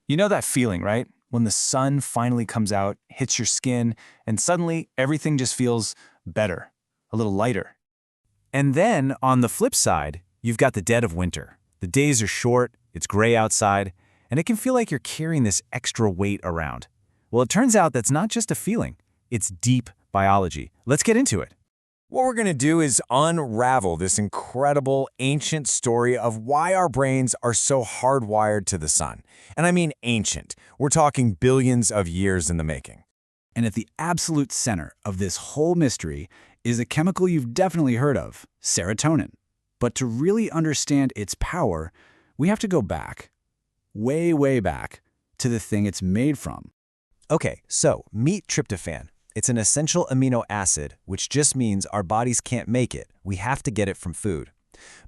You know that feeling, right? When the sun finally comes out, hits your skin, and suddenly everything just feels better, a little lighter. And then, on the flip side, you've got the dead of winter. The days are short, it's gray outside, and it can feel like you're carrying this extra weight around. Well, it turns out that's not just a feeling, it's deep biology. Let's get into it. What we're going to do is unravel this incredible ancient story of why our brains are so hardwired to the sun. And I mean ancient. We're talking billions of years in the making. And at the absolute center of this whole mystery is a chemical you've definitely heard of, serotonin. But to really understand its power, we have to go back, way, way back, to the thing it's made from. Okay, so meet tryptophan. It's an essential amino acid, which just means our bodies can't make it. We have to get it from food.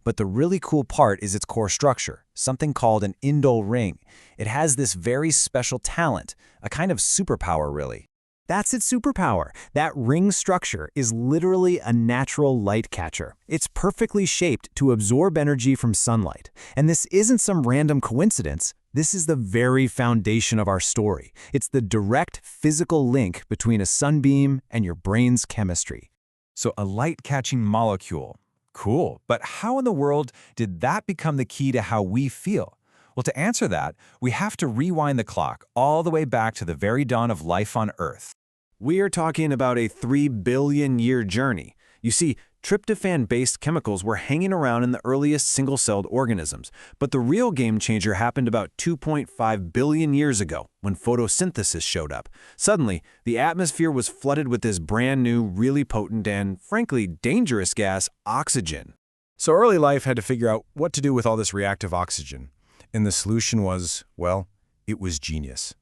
But the really cool part is its core structure, something called an indole ring. It has this very special talent, a kind of superpower, really. That's its superpower. That ring structure is literally a natural light catcher. It's perfectly shaped to absorb energy from sunlight. And this isn't some random coincidence. This is the very foundation of our story. It's the direct physical link between a sunbeam and your brain's chemistry. So a light-catching molecule. Cool. But how in the world did that become the key to how we feel? Well, to answer that, we have to rewind the clock all the way back to the very dawn of life on Earth. We are talking about a 3 billion-year journey. You see, tryptophan-based chemicals were hanging around in the earliest single-celled organisms, but the real game changer happened about 2.5 billion years ago when photosynthesis showed up. Suddenly, the atmosphere was flooded with this brand new, really potent and, frankly, dangerous gas, oxygen. So early life had to figure out what to do with all this reactive oxygen. And the solution was, well, it was genius.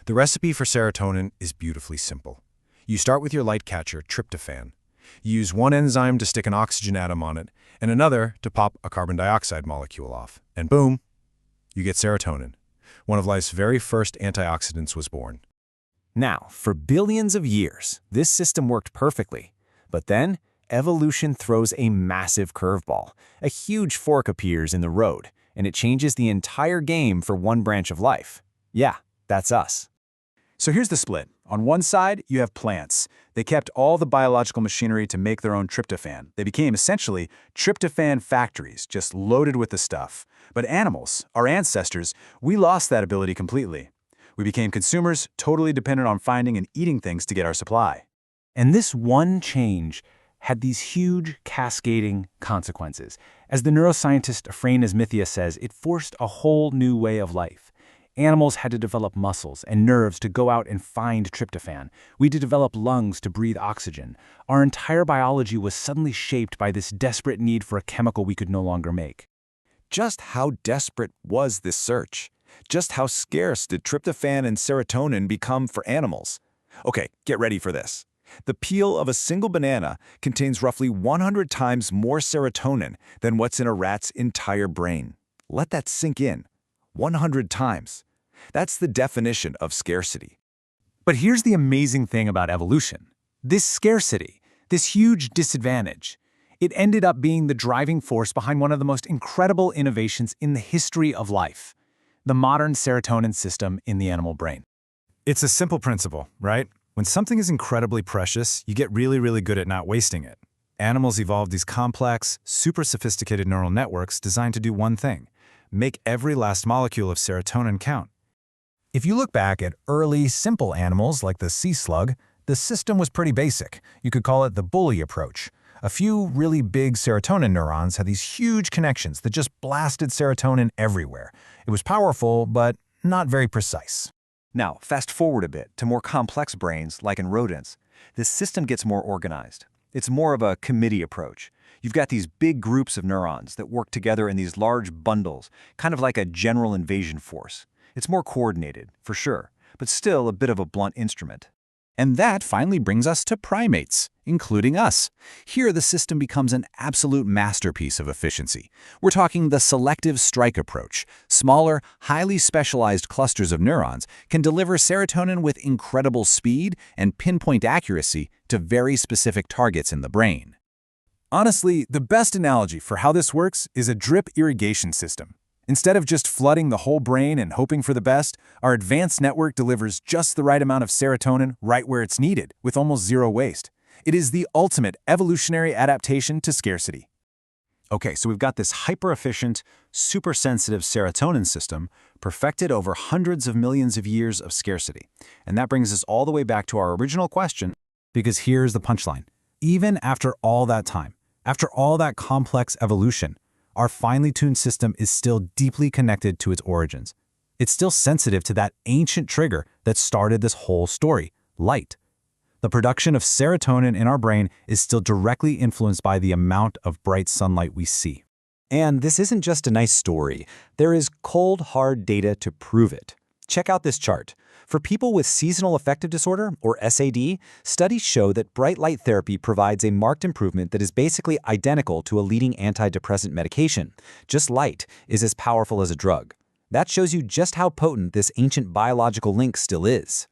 The recipe for serotonin is beautifully simple. You start with your light catcher, tryptophan. You use one enzyme to stick an oxygen atom on it, and another to pop a carbon dioxide molecule off. And boom, you get serotonin. One of life's very first antioxidants was born. Now, for billions of years, this system worked perfectly. But then, evolution throws a massive curveball. A huge fork appears in the road, and it changes the entire game for one branch of life. Yeah, that's us. So here's the split. On one side, you have plants. They kept all the biological machinery to make their own tryptophan. They became essentially tryptophan factories, just loaded with the stuff. But animals, our ancestors, we lost that ability completely. We became consumers, totally dependent on finding and eating things to get our supply. And this one change had these huge cascading consequences. As the neuroscientist Azmitia says, it forced a whole new way of life. Animals had to develop muscles and nerves to go out and find tryptophan. We had to develop lungs to breathe oxygen. Our entire biology was suddenly shaped by this desperate need for a chemical we could no longer make. Just how desperate was this search? Just how scarce did tryptophan and serotonin become for animals? Okay, get ready for this. The peel of a single banana contains roughly 100 times more serotonin than what's in a rat's entire brain. Let that sink in. 100 times. That's the definition of scarcity. But here's the amazing thing about evolution. This scarcity, this huge disadvantage, it ended up being the driving force behind one of the most incredible innovations in the history of life, the modern serotonin system in the animal brain. It's a simple principle, right? When something is incredibly precious, you get really, really good at not wasting it. Animals evolved these complex, super sophisticated neural networks designed to do one thing: make every last molecule of serotonin count. If you look back at early, simple animals like the sea slug, the system was pretty basic. You could call it the bully approach. A few really big serotonin neurons had these huge connections that just blasted serotonin everywhere. It was powerful, but not very precise. Now, fast forward a bit to more complex brains, like in rodents. This system gets more organized. It's more of a committee approach. You've got these big groups of neurons that work together in these large bundles, kind of like a general invasion force. It's more coordinated, for sure, but still a bit of a blunt instrument. And that finally brings us to primates, including us. Here, the system becomes an absolute masterpiece of efficiency. We're talking the selective strike approach. Smaller, highly specialized clusters of neurons can deliver serotonin with incredible speed and pinpoint accuracy to very specific targets in the brain. Honestly, the best analogy for how this works is a drip irrigation system. Instead of just flooding the whole brain and hoping for the best, our advanced network delivers just the right amount of serotonin right where it's needed, with almost zero waste. It is the ultimate evolutionary adaptation to scarcity. Okay, so we've got this hyper-efficient, super-sensitive serotonin system perfected over hundreds of millions of years of scarcity. And that brings us all the way back to our original question, Because here's the punchline. Even after all that time, after all that complex evolution, our finely tuned system is still deeply connected to its origins. It's still sensitive to that ancient trigger that started this whole story, light. The production of serotonin in our brain is still directly influenced by the amount of bright sunlight we see. And this isn't just a nice story. There is cold, hard data to prove it. Check out this chart. For people with seasonal affective disorder, or SAD, studies show that bright light therapy provides a marked improvement that is basically identical to a leading antidepressant medication. Just light is as powerful as a drug. That shows you just how potent this ancient biological link still is.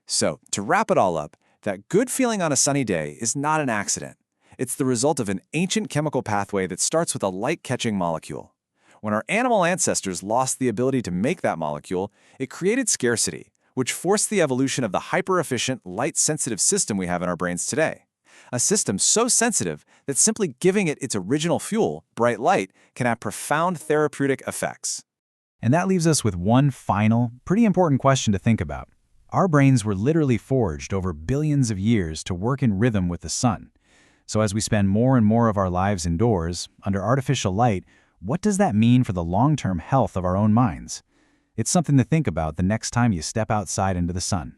So, to wrap it all up, that good feeling on a sunny day is not an accident. It's the result of an ancient chemical pathway that starts with a light-catching molecule. When our animal ancestors lost the ability to make that molecule, it created scarcity, which forced the evolution of the hyper-efficient, light-sensitive system we have in our brains today. A system so sensitive that simply giving it its original fuel, bright light, can have profound therapeutic effects. And that leaves us with one final, pretty important question to think about. Our brains were literally forged over billions of years to work in rhythm with the sun. So as we spend more and more of our lives indoors, under artificial light, what does that mean for the long-term health of our own minds? It's something to think about the next time you step outside into the sun.